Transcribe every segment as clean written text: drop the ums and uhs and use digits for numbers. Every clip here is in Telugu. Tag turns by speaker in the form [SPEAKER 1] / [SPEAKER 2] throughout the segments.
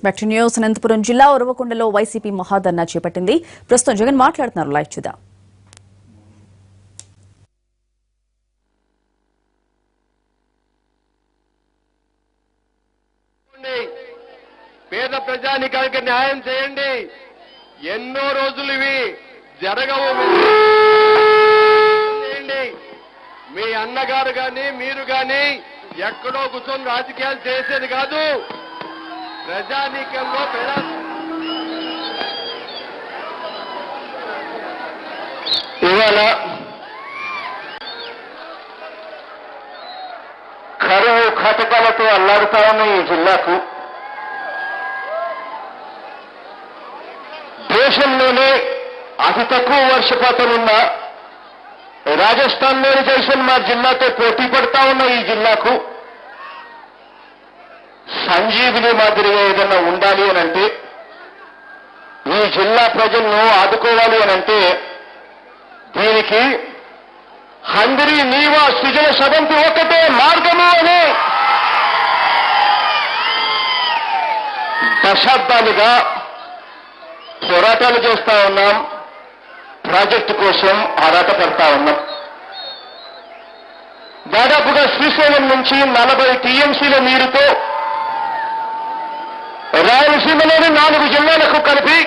[SPEAKER 1] Back to news. అనంతపురం జిల్లా ఉరవకొండలో వైసీపీ మహాధర్నా చేపట్టింది. ప్రస్తుతం జగన్ మాట్లాడుతున్నారు. లైవ్ చూద్దాం.
[SPEAKER 2] పేద ప్రజానికానికి న్యాయం చేయండి. ఎన్నో రోజులు ఇవి జరగవు. చేయండి. మీ అన్నగారు గాని మీరు గాని ఎక్కడో కూర్చొని రాజకీయాలు చేసేది కాదు. ప్రజానీకంలో ఇవాళ కరువు కటకాలతో అల్లాడుతా ఉన్న ఈ జిల్లాకు దేశంలోనే అతి తక్కువ వర్షపాతం ఉన్న రాజస్థాన్లోని జైసల్మేర్ జిల్లాతో పోటీ పడతా ఉన్న ఈ జిల్లాకు సంజీవిని మాదిరిగా ఏదన్నా ఉండాలి అనంటే, ఈ జిల్లా ప్రజలను ఆదుకోవాలి అనంటే దీనికి హందరి నీవా సృజన సదంతి ఒక్కటే మార్గము అని దశాబ్దాలుగా పోరాటాలు చేస్తా ఉన్నాం. ప్రాజెక్టు కోసం ఆరాటపడతా ఉన్నాం. దాదాపుగా శ్రీశైలం నుంచి 40 టీఎంసీల నీరుతో రాయలసీమలోని 4 జిల్లాలకు కలిపి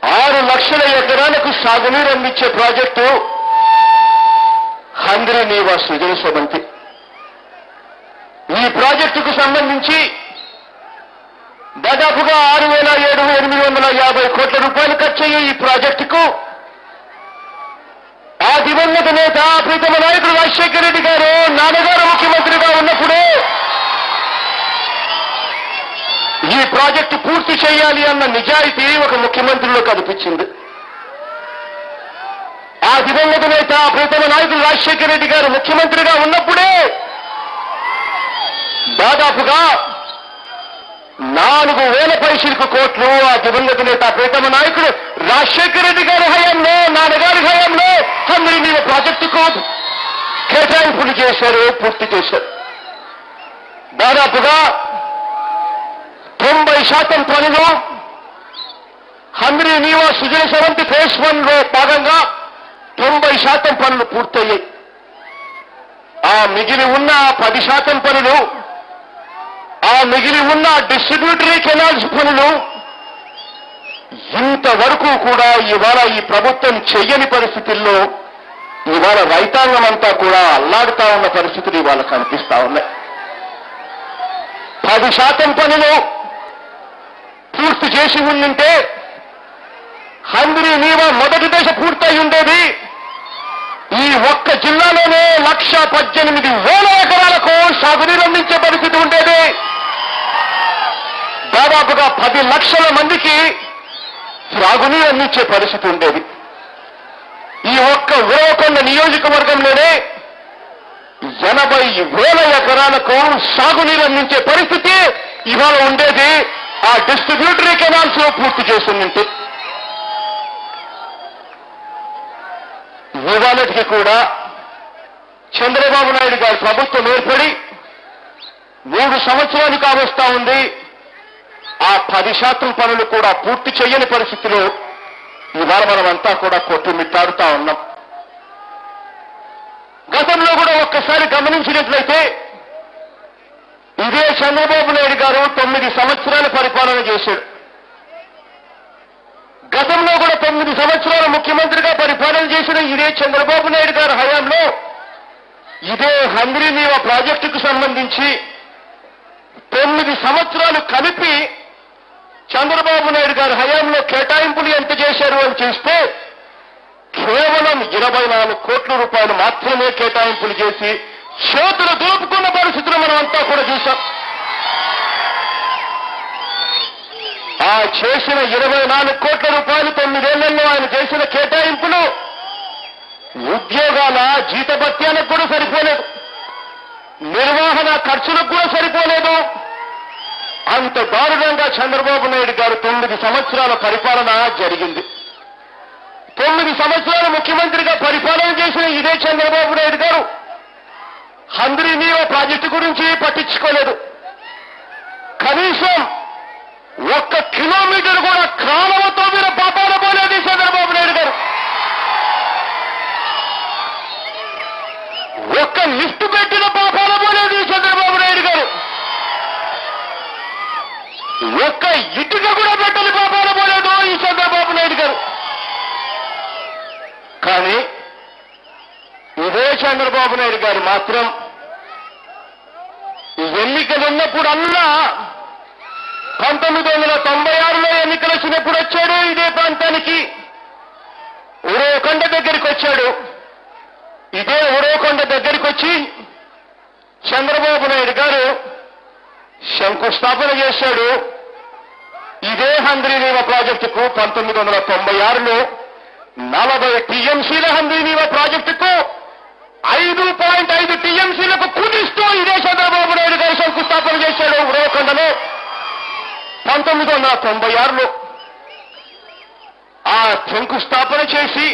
[SPEAKER 2] 6 లక్షల ఎకరాలకు సాగునీరు అందించే ప్రాజెక్టు హంద్రి నీవా సృజన సమంతి. ఈ ప్రాజెక్టుకు సంబంధించి దాదాపుగా 6,750 కోట్ల రూపాయలు ఖర్చయ్యే ఈ ప్రాజెక్టుకు ఆ దివంగత నేత ప్రీతమ నాయకుడు రాజశేఖర రెడ్డి గారు నాన్నగారు ముఖ్యమంత్రిగా ఉన్నప్పుడే ఈ ప్రాజెక్టు పూర్తి చేయాలి అన్న నిజాయితీ ఒక ముఖ్యమంత్రిలో కనిపించింది. ఆ దివంగత నేత ప్రీతమ నాయకుడు రాజశేఖర రెడ్డి గారు ముఖ్యమంత్రిగా ఉన్నప్పుడే దాదాపుగా 4,000 పైసలకు కోట్లు ఆ దివంగత నేత ప్రీతమ నాయకుడు రాజశేఖర రెడ్డి గారి హయాంలో, నాన్నగారి హయాంలో హంద్రి నీవా ప్రాజెక్టుకు కేటాయింపులు చేశారు, పూర్తి చేశారు. దాదాపుగా 90% పనులు హంద్రి నీవా సృజన సమంతి ఫేజ్ 1లో భాగంగా 90% పనులు పూర్తయ్యాయి. ఆ మిగిలి ఉన్న 10% పనులు, ఆ మిగిలి ఉన్న డిస్ట్రిబ్యూటరీ కెనాల్స్ పనులు ఇంతవరకు కూడా ఇవాళ ఈ ప్రభుత్వం చెయ్యని పరిస్థితుల్లో ఇవాళ రైతాంగం అంతా కూడా అల్లాడుతా ఉన్న పరిస్థితులు ఇవాళ కనిపిస్తా ఉన్నాయి. 10% పనులు పూర్తి చేసి ఉండింటే హంద్రి నీవా మొదటి దశ పూర్తయి ఉండేది. ఈ ఒక్క జిల్లాలోనే 1,18,000 ఎకరాలకు సాగునీరు అందించే పరిస్థితి ఉండేది. దాదాపుగా 10 లక్షల మందికి త్రాగునీరు అందించే పరిస్థితి ఉండేది. ఈ ఒక్క ఉరవకొండ నియోజకవర్గంలోనే 80,000 ఎకరాలకు సాగునీరు అందించే పరిస్థితి ఇవాళ ఉండేది. ఆ డిస్ట్రిబ్యూటరీ కెనాల్స్ పూర్తి చేస్తుందంటే ఇవాళకి కూడా చంద్రబాబు నాయుడు గారి ప్రభుత్వం ఏర్పడి 3 సంవత్సరాలు కావస్తా ఉంది. ఆ 10% పనులు కూడా పూర్తి చేయని పరిస్థితిలో ఇవాళ మనమంతా కూడా కొట్టుమిట్టాడుతా ఉన్నాం. గతంలో కూడా ఒక్కసారి గమనించినట్లయితే ఇదే చంద్రబాబు నాయుడు గారు 9 సంవత్సరాల పరిపాలన చేశాడు. గతంలో కూడా 9 సంవత్సరాలు ముఖ్యమంత్రిగా పరిపాలన చేసిన ఇదే చంద్రబాబు నాయుడు గారి హయాంలో ఇదే హంద్రి నీవా ప్రాజెక్టుకు సంబంధించి 9 సంవత్సరాలు కలిపి చంద్రబాబు నాయుడు గారి హయాంలో కేటాయింపులు ఎంత చేశారు అని చూస్తే కేవలం 24 కోట్ల రూపాయలు మాత్రమే కేటాయింపులు చేసి చేతులు దోపుకున్న పరిస్థితులు మనం అంతా కూడా చూశాం. ఆ చేసిన 24 కోట్ల రూపాయలు 9 ఏళ్లలో ఆయన చేసిన కేటాయింపులు ఉద్యోగాల జీతభత్యాలకు కూడా సరిపోలేదు, నిర్వహణ ఖర్చులకు కూడా సరిపోలేదు. అంత దారుణంగా చంద్రబాబు నాయుడు గారు 9 సంవత్సరాల పరిపాలన జరిగింది. 9 సంవత్సరాలు ముఖ్యమంత్రిగా పరిపాలన చేసిన ఇదే చంద్రబాబు నాయుడు గారు హంద్రి నీవా ప్రాజెక్టు గురించి పట్టించుకోలేదు. కనీసం ఒక్క కిలోమీటర్ కూడా కాలువతో మీద పాపాల పోలేదు చంద్రబాబు నాయుడు గారు. ఒక్క లిఫ్ట్ పెట్టిన పాపాల పోలేదు చంద్రబాబు నాయుడు గారు. ఒక్క ఇటుక కూడా పెట్టని పాపాల పోలేదు ఈ చంద్రబాబు నాయుడు గారు. కానీ ఇదే చంద్రబాబు నాయుడు గారు మాత్రం ఎన్నికలున్నప్పుడల్లా 1996లో ఎన్నికలు వచ్చినప్పుడు వచ్చాడు ఇదే ప్రాంతానికి, ఉరవకొండ దగ్గరికి వచ్చాడు. ఇదే ఉరవకొండ దగ్గరికి వచ్చి చంద్రబాబు నాయుడు గారు శంకుస్థాపన చేశాడు. ఇదే హంద్రీనీవా ప్రాజెక్టుకు 1996లో 40 టీఎంసీల హంద్రీనీవా ప్రాజెక్టుకు 5.5 టీఎంసీలకు కుదిస్తూ ఇదే చంద్రబాబు నాయుడు గారు శంకుస్థాపన చేశాడు ఉరవకొండలో 1996లో. ఆ శంకుస్థాపన చేసి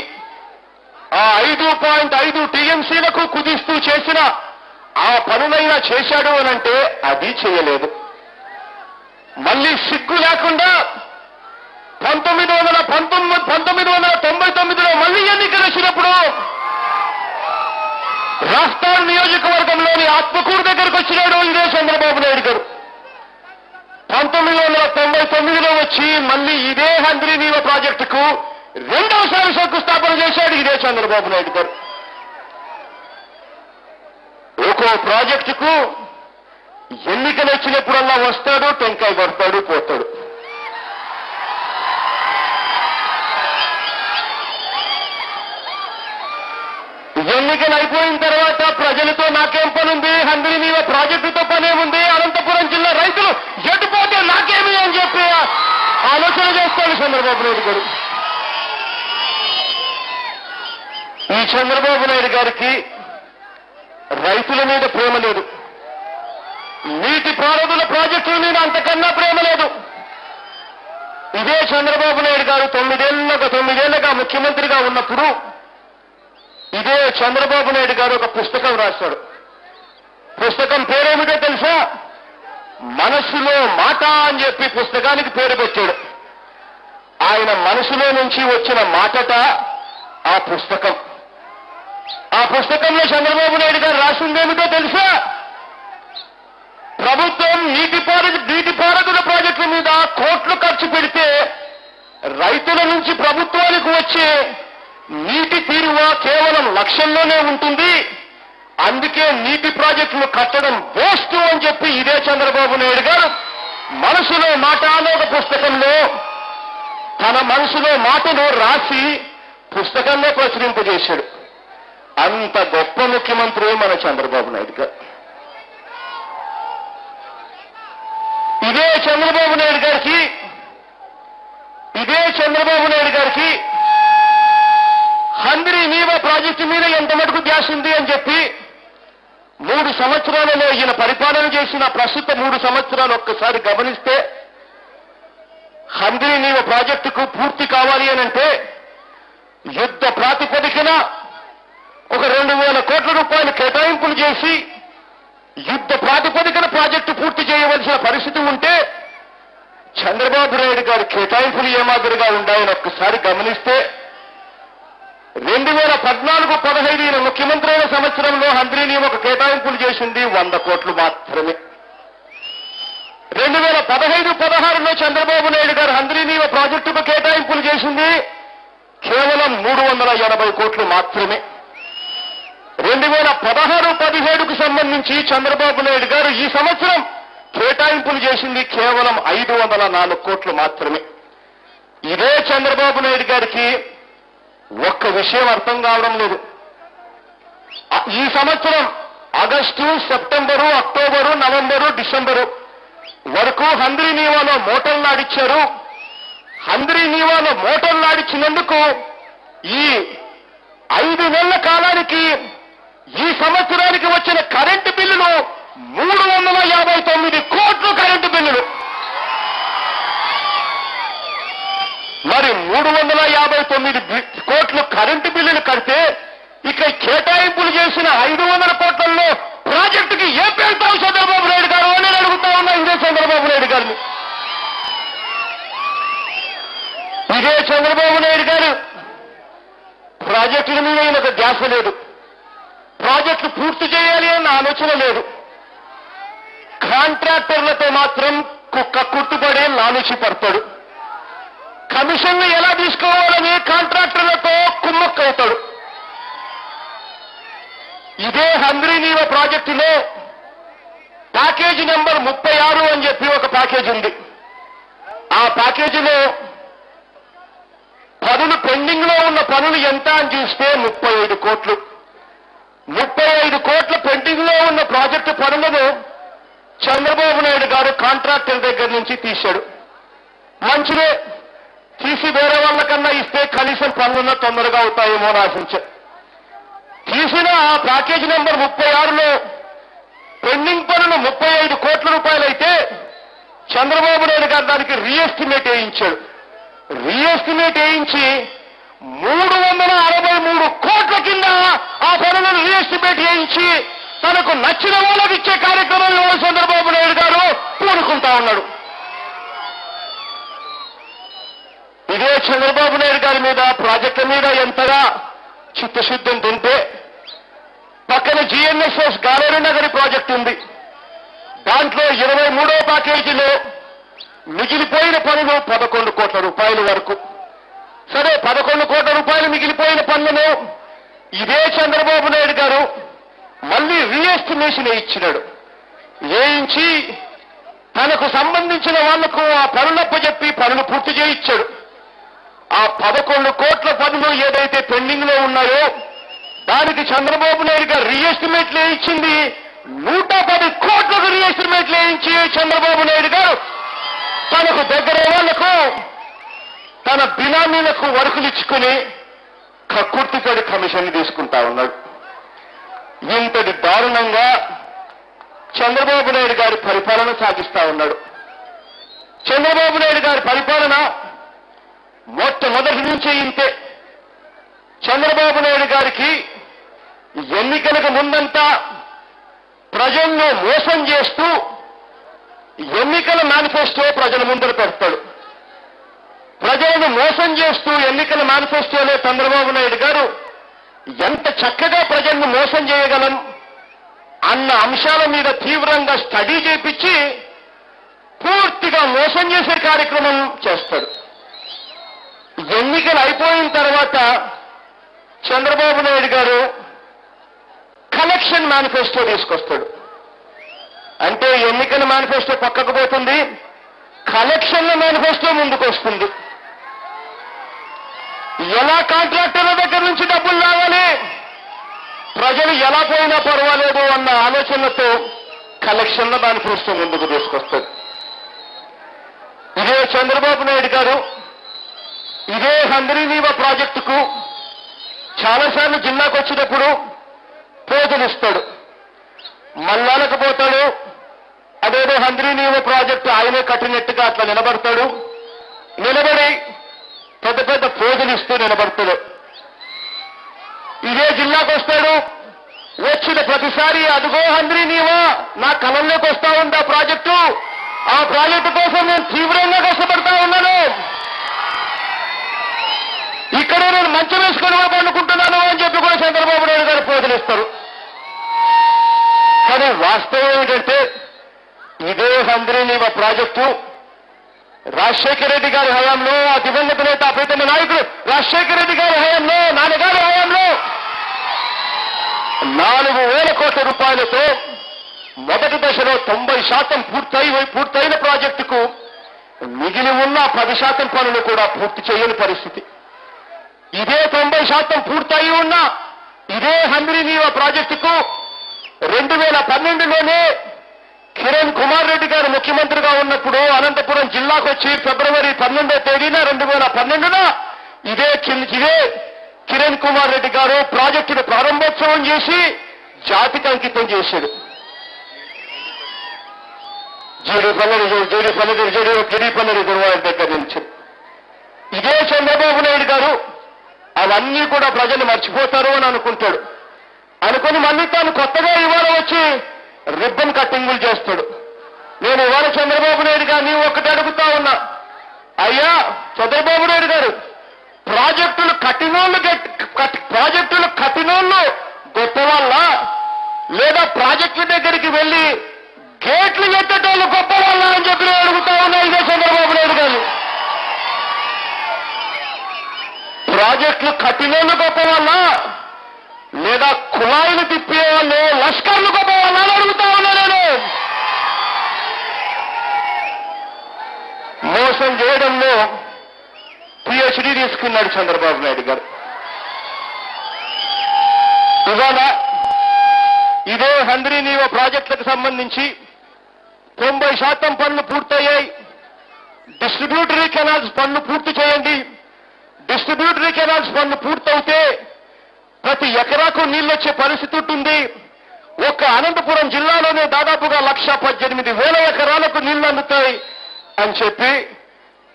[SPEAKER 2] ఆ 5.5 టీఎంసీలకు కుదిస్తూ చేసిన ఆ పనులైనా చేశాడు అనంటే అది చేయలేదు. మళ్ళీ సిగ్గు లేకుండా 1999లో మళ్ళీ ఎన్నికలు వచ్చినప్పుడు రాష్ట్రాల నియోజకవర్గంలోని ఆత్మకూరు దగ్గరకు వచ్చినాడు ఇదే చంద్రబాబు నాయుడు గారు. 1999లో వచ్చి మళ్ళీ ఇదే హంద్రీనీవా ప్రాజెక్టుకు రెండవసారి శంకుస్థాపన చేశాడు ఇదే చంద్రబాబు నాయుడు గారు. ఒక్కో ప్రాజెక్టుకు ఎన్నికలు వచ్చినప్పుడల్లా వస్తాడు, టెంకాయ కొడతాడు, పోతాడు. ఎన్నికలు అయిపోయిన తర్వాత ప్రజలతో నాకేం పనుంది, హంద్రీనీవా ప్రాజెక్టుతో పనేముంది, అనంతపురం జిల్లా రైతులు ఎటుపోతే నాకేమి అని చెప్పి ఆలోచన చేస్తాడు చంద్రబాబు నాయుడు గారు. ఈ చంద్రబాబు నాయుడు గారికి రైతుల మీద ప్రేమ లేదు, నీటి పారుదల ప్రాజెక్టుల మీద అంతకన్నా ప్రేమ లేదు. ఇదే చంద్రబాబు నాయుడు గారు 9 ఏళ్లుగా ముఖ్యమంత్రిగా ఉన్నప్పుడు ఇదే చంద్రబాబు నాయుడు గారు ఒక పుస్తకం రాశాడు. పుస్తకం పేరేమిటో తెలుసా? మనసులో మాట అని చెప్పి పుస్తకానికి పేరు పెట్టాడు. ఆయన మనసులో నుంచి వచ్చిన మాటట ఆ పుస్తకం. ఆ పుస్తకంలో చంద్రబాబు నాయుడు గారు రాసిందేమిటో తెలుసా? ప్రభుత్వం నీటిపారుదల ప్రాజెక్టుల మీద కోట్లు ఖర్చు పెడితే రైతుల నుంచి ప్రభుత్వానికి వచ్చే నీటి తీరువ కేవలం లక్షల్లోనే ఉంటుంది, అందుకే నీటి ప్రాజెక్టులు కట్టడం వేస్ట్ అని చెప్పి ఇదే చంద్రబాబు నాయుడు గారు మనసులో మాట అనే ఒక పుస్తకంలో తన మనసులో మాటను రాసి పుస్తకంలో ప్రచురింపజేశాడు. అంత గొప్ప ముఖ్యమంత్రి మన చంద్రబాబు నాయుడు గారు. ఇదే చంద్రబాబు నాయుడు గారికి హంద్రీనీవా ప్రాజెక్టు మీద ఎంత మటుకు ధ్యాస ఉంది అని చెప్పి 3 సంవత్సరాలలో ఈయన పరిపాలన చేసిన ప్రస్తుత 3 సంవత్సరాలు ఒక్కసారి గమనిస్తే హంద్రీనీవా ప్రాజెక్టుకు పూర్తి కావాలి అనంటే యుద్ధ ప్రాతిపదికన ఒక 2,000 కోట్ల రూపాయలు కేటాయింపులు చేసి యుద్ధ ప్రాతిపదికన ప్రాజెక్టు పూర్తి చేయవలసిన పరిస్థితి ఉంటే చంద్రబాబు నాయుడు గారి కేటాయింపులు ఏమాదిరిగా ఉన్నాయని ఒక్కసారి గమనిస్తే 2014-15 ఈయన ముఖ్యమంత్రి అయిన సంవత్సరంలో హంద్రీనీవాకు కేటాయింపులు చేసింది 100 కోట్లు మాత్రమే. 2015-16లో చంద్రబాబు నాయుడు గారు హంద్రీనీవా ప్రాజెక్టుకు కేటాయింపులు చేసింది కేవలం 380 కోట్లు మాత్రమే. 2016-17కు సంబంధించి చంద్రబాబు నాయుడు గారు ఈ సంవత్సరం కేటాయింపులు చేసింది కేవలం 504 కోట్లు మాత్రమే. ఇదే చంద్రబాబు నాయుడు గారికి ఒక్క విషయం అర్థం కావడం లేదు. ఈ సంవత్సరం August, September, October, November, December వరకు హంద్రీనీవాలో మోటార్లు నాడిచ్చారు. హంద్రీనీవాలో మోటార్లు నాడిచ్చినందుకు ఈ 5 నెలల కాలానికి ఈ సంవత్సరానికి వచ్చిన కరెంటు బిల్లులు 359 కోట్లు కరెంటు బిల్లులు. మరి 359 కోట్లు కరెంటు బిల్లులు కడితే ఇక్కడ కేటాయింపులు చేసిన 500 కోట్లలో ప్రాజెక్టుకి ఏ పేరుతావు చంద్రబాబు నాయుడు గారు అని అడుగుతా ఉన్నా ఇదే చంద్రబాబు నాయుడు బినామీ అయిన ఒక ధ్యాస లేదు, ప్రాజెక్టు పూర్తి చేయాలి అన్న ఆలోచన లేదు. కాంట్రాక్టర్లతో మాత్రం కుట్టుపడే లాలుచి పడతాడు. కమిషన్లు ఎలా తీసుకోవాలని కాంట్రాక్టర్లతో కుమ్మక్కవుతాడు. ఇదే హంద్రీనీవ ప్రాజెక్టులో ప్యాకేజీ నెంబర్ 36 అని చెప్పి ఒక ప్యాకేజీ ఉంది. ఆ ప్యాకేజీలో పనులు పెండింగ్ లో ఉన్న పనులు ఎంత అని చూస్తే 35 కోట్లు. 35 కోట్ల పెండింగ్ లో ఉన్న ప్రాజెక్టు పనులను చంద్రబాబు నాయుడు గారు కాంట్రాక్టర్ దగ్గర నుంచి తీశాడు. మంచిదే, తీసి వేరే వాళ్ళకన్నా ఇస్తే కనీసం పనులున్నా తొందరగా అవుతాయేమో అని ఆశించారు. తీసిన ఆ ప్యాకేజీ నెంబర్ 36లో పెండింగ్ పనులు 35 కోట్ల రూపాయలైతే చంద్రబాబు నాయుడు గారు దానికి రీఎస్టిమేట్ వేయించాడు. రీఎస్టిమేట్ వేయించి 363 కోట్ల కింద ఆ పనులను రీఎస్టిమేట్ వేయించి తనకు నచ్చిన వాళ్ళకి ఇచ్చే కార్యక్రమంలో చంద్రబాబు నాయుడు గారు పూనుకుంటా ఉన్నాడు. ఇదే చంద్రబాబు నాయుడు గారి మీద ప్రాజెక్టుల మీద ఎంతగా చిత్తశుద్ధి ఉంటే పక్కన జిఎన్ఎస్ఎస్ గాలేరు నగరి ప్రాజెక్టు ఉంది. దాంట్లో 23వ ప్యాకేజీలో మిగిలిపోయిన పనులు 11 కోట్ల రూపాయల వరకు. సరే, 11 కోట్ల రూపాయలు మిగిలిపోయిన పనులను ఇదే చంద్రబాబు నాయుడు గారు మళ్ళీ రీఎస్టిమేషన్ వేయించినాడు. వేయించి తనకు సంబంధించిన వాళ్లకు ఆ పనులప్పచెప్పి పనులు పూర్తి చేయించాడు. ఆ 11 కోట్ల పనులు ఏదైతే పెండింగ్ లో ఉన్నాయో దానికి చంద్రబాబు నాయుడు గారు రీఎస్టిమేట్లు వేయించింది 110 కోట్లకు రీఎస్టిమేట్లు వేయించి చంద్రబాబు నాయుడు గారు తనకు దగ్గర వాళ్లకు తన బినామీలకు వర్కులు ఇచ్చుకుని కక్కుర్తిపడి కమిషన్ తీసుకుంటా ఉన్నాడు. ఇంతటి దారుణంగా చంద్రబాబు నాయుడు గారి పరిపాలన సాగిస్తా ఉన్నాడు. చంద్రబాబు నాయుడు గారి పరిపాలన మొట్టమొదటి నుంచి ఇంతే. చంద్రబాబు నాయుడు గారికి ఎన్నికలకు ముందంతా ప్రజలను మోసం చేస్తూ ఎన్నికల మేనిఫెస్టో ప్రజల ముందర పెడతాడు. ప్రజలను మోసం చేస్తూ ఎన్నికల మేనిఫెస్టోలో చంద్రబాబు నాయుడు గారు ఎంత చక్కగా ప్రజలను మోసం చేయగలం అన్న అంశాల మీద తీవ్రంగా స్టడీ చేపించి పూర్తిగా మోసం చేసే కార్యక్రమం చేస్తాడు. ఎన్నికలు అయిపోయిన తర్వాత చంద్రబాబు నాయుడు గారు కలెక్షన్ మేనిఫెస్టో తీసుకొస్తాడు. అంటే ఎన్నికల మేనిఫెస్టో పక్కకు పోతుంది, కలెక్షన్ల మేనిఫెస్టో ముందుకు వస్తుంది. ఎలా కాంట్రాక్టర్ల దగ్గర నుంచి డబ్బులు రావాలి, ప్రజలు ఎలా పోయినా పర్వాలేదు అన్న ఆలోచనతో కలెక్షన్ల మేనిఫెస్టో ముందుకు తీసుకొస్తాడు. ఇదే చంద్రబాబు నాయుడు గారు ఇదే హంద్రీనీవ ప్రాజెక్టుకు చాలాసార్లు జిల్లాకు వచ్చినప్పుడు పోజులిస్తాడు, మల్లాలకు పోతాడు. అదేదో హంద్రీనీవ ప్రాజెక్టు ఆయనే కట్టినట్టుగా అట్లా నిలబడతాడు. నిలబడి పెద్ద పెద్ద పోజులు ఇస్తూ నిలబడతాడు. ఇదే జిల్లాకు వస్తాడు, వచ్చిన ప్రతిసారి అదిగో హంద్రీనీవ నా కలంలోకి వస్తా ఉంది ఆ ప్రాజెక్టు, ఆ ప్రాజెక్టు కోసం నేను తీవ్రంగా కష్టపడతా ఉన్నాను, ఇక్కడే నేను మంచం వేసుకొని పండుకుంటున్నాను అని చెప్పి కూడా చంద్రబాబు నాయుడు గారు పోజులిస్తారు. కానీ వాస్తవం ఏంటంటే ఇదే హంద్రీనీవ ప్రాజెక్టు రాజశేఖర రెడ్డి గారి హయాంలో, ఆ దివంగత నేత అప్రీతమ నాయకుడు రాజశేఖర రెడ్డి గారి హయాంలో, నాన్నగారి హయాంలో 4,000 కోట్ల రూపాయలతో మొదటి దశలో 90% పూర్తయిన ప్రాజెక్టుకు మిగిలి ఉన్న 10% పనులు కూడా పూర్తి చేయని పరిస్థితి. ఇదే 90% పూర్తయి ఉన్న ఇదే హంద్రీనీవ ప్రాజెక్టుకు 2012లోనే కిరణ్ కుమార్ రెడ్డి గారు ముఖ్యమంత్రిగా ఉన్నప్పుడు అనంతపురం జిల్లాకు వచ్చి ఫిబ్రవరి 12వ తేదీన 2012న ఇదే కిరణ్ కుమార్ రెడ్డి గారు ప్రాజెక్టును ప్రారంభోత్సవం చేసి జాతికి అంకితం చేశాడు. గిరిపల్లి రిజర్వాయర్ దగ్గర నుంచి ఇదే చంద్రబాబు నాయుడు గారు అవన్నీ కూడా ప్రజలు మర్చిపోతారు అని అనుకుంటాడు. అనుకుని మళ్ళీ తాను కొత్తగా ఇవాళ వచ్చి రిబ్బన్ కట్టింగులు చేస్తాడు. నేను ఇవాళ చంద్రబాబు నాయుడు గారిని ఒక్కటి అడుగుతా ఉన్నా, అయ్యా చంద్రబాబు నాయుడు గారు ప్రాజెక్టులు కట్టినోళ్ళు గొప్ప వాళ్ళ, లేదా ప్రాజెక్టుల దగ్గరికి వెళ్లి గేట్లు ఎత్తటోళ్ళు గొప్ప వాళ్ళ అని చెప్పి నేను అడుగుతా ఉన్నా ఇదే చంద్రబాబు నాయుడు గారు. ప్రాజెక్టులు కట్టినోళ్ళు గొప్ప వాళ్ళ, లేదా కుళాయిలు తిప్పే వాళ్ళు లష్కర్లు గొప్ప వాళ్ళ అని అడుగుతా ఉన్నా నేను. మోసం చేయడంలో పిహెచ్డి తీసుకున్నాడు చంద్రబాబు నాయుడు గారు. ఇవాళ ఇదే హంద్రీ నీవా ప్రాజెక్టులకు సంబంధించి 90% పనులు పూర్తయ్యాయి. డిస్ట్రిబ్యూటరీ కెనాల్స్ పనులు పూర్తి చేయండి. డిస్ట్రిబ్యూటరీ కెనాల్స్ పనులు పూర్తవుతే ప్రతి ఎకరాకు నీళ్ళు వచ్చే పరిస్థితి ఉంటుంది. ఒక్క అనంతపురం జిల్లాలోనే దాదాపుగా 1,18,000 ఎకరాలకు నీళ్లు అందుతాయి అని చెప్పి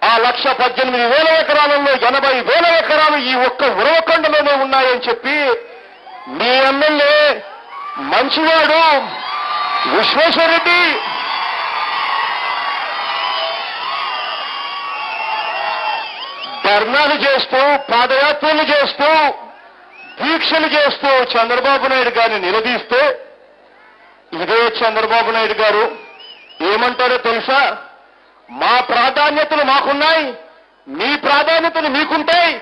[SPEAKER 2] ఆ 1,18,000 ఎకరాలలో 80,000 ఎకరాలు ఈ ఒక్క ఉరవకొండలోనే ఉన్నాయని చెప్పి మీ ఎమ్మెల్యే మంచివాడు విశ్వేశ్వరరెడ్డి ధర్నాలు చేస్తూ, పాదయాత్రలు చేస్తూ, దీక్షలు చేస్తూ చంద్రబాబు నాయుడు గారిని నిలదీస్తే ఇదే చంద్రబాబు నాయుడు గారు ఏమంటారో తెలుసా? మా ప్రాధాన్యతలు మాకున్నాయి, మీ ప్రాధాన్యతలు మీకుంటాయి,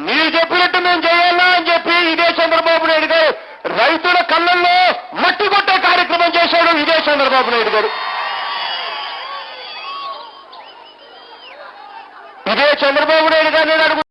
[SPEAKER 2] మీరు చెప్పినట్టు మేము చేయాలా అని చెప్పి ఇదే చంద్రబాబు నాయుడు గారు రైతుల కళ్ళల్లో మట్టి కొట్టే కార్యక్రమం చేశాడు ఇదే చంద్రబాబు నాయుడు గారు. ఇదే చంద్రబాబు నాయుడు గారిని